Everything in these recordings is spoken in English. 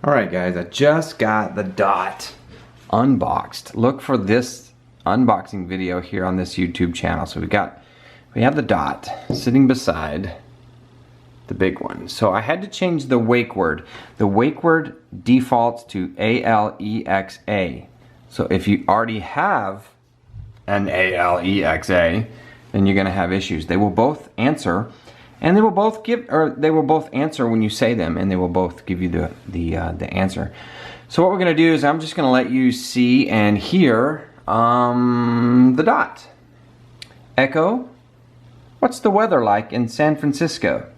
Alright guys, I just got the Dot unboxed. Look for this unboxing video here on this YouTube channel. So we have the Dot sitting beside the big one. So I had to change the wake word. The wake word defaults to ALEXA. So if you already have an ALEXA, then you're gonna have issues. They will both answer, and they will both answer when you say them, and they will both give you the answer. So what we're gonna do is I'm just gonna let you see and hear the Dot. Echo, what's the weather like in San Francisco?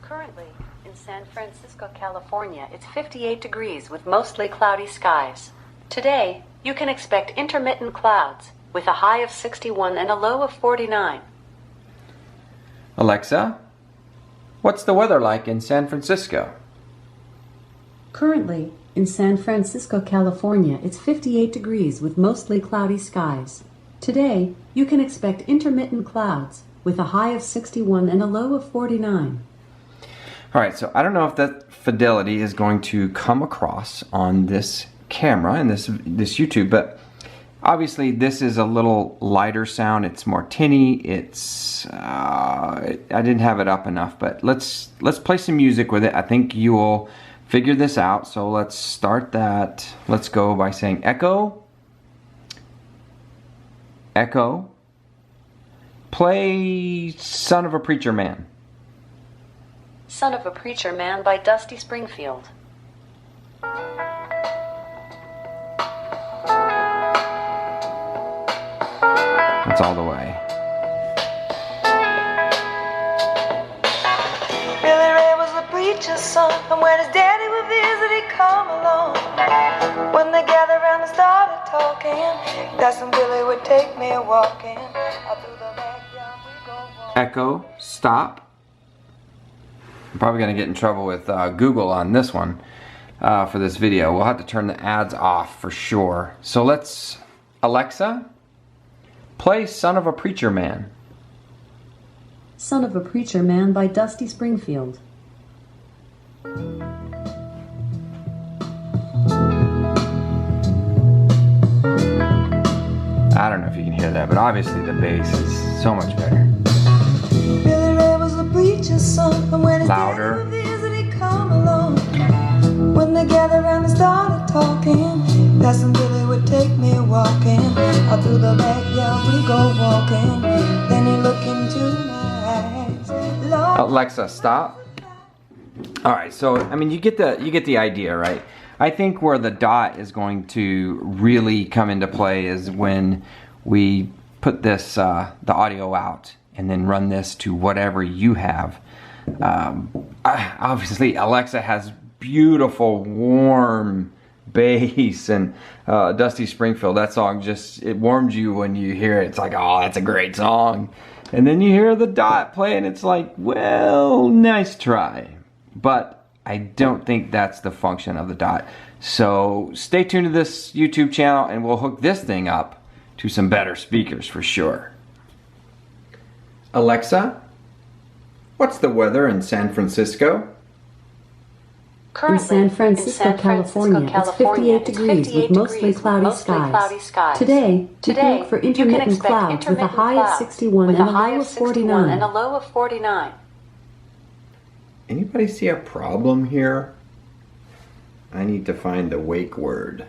Currently, in San Francisco, California, it's 58 degrees with mostly cloudy skies. Today, you can expect intermittent clouds with a high of 61 and a low of 49. Alexa, what's the weather like in San Francisco? Currently, in San Francisco, California, it's 58 degrees with mostly cloudy skies. Today, you can expect intermittent clouds with a high of 61 and a low of 49. Alright, so I don't know if that fidelity is going to come across on this camera and this YouTube, but obviously this is a little lighter sound. It's more tinny. It's I didn't have it up enough, but let's play some music with it. I think you will figure this out. So let's start that. Let's go by saying echo. Echo. Play Son of a Preacher Man. Son of a Preacher Man by Dusty Springfield. That's all the way. Billy Ray was the preacher's son, and when his daddy would visit, he'd come along. When they gathered around and started talking, that's when Billy would take me walking. Out through the backyard we go walking. Echo, stop. I'm probably going to get in trouble with Google on this one for this video. We'll have to turn the ads off for sure. So let's, Alexa, play Son of a Preacher Man. Son of a Preacher Man by Dusty Springfield. I don't know if you can hear that, but obviously the bass is so much better. Billy Ray was the preacher's son, and when his Louder. daddy would visit, he'd come along. When they gathered around and started talking, that's when Billy would take me walking. Out through the backyard we go walking. Then he looked into my eyes. Lord, Alexa, stop. All right, so I mean, you get the idea, right? I think where the Dot is going to really come into play is when we put this the audio out and then run this to whatever you have. Obviously, Alexa has beautiful, warm bass, and Dusty Springfield, that song just, it warms you when you hear it. It's like, oh, that's a great song. And then you hear the Dot play and it's like, well, nice try. But I don't think that's the function of the Dot. So stay tuned to this YouTube channel and we'll hook this thing up to some better speakers for sure. Alexa, what's the weather in San Francisco? In San Francisco, California, it's 58 degrees with mostly cloudy skies. Today, you can look for intermittent clouds with a high of 61 and a low of 49. Anybody see a problem here? I need to find the wake word.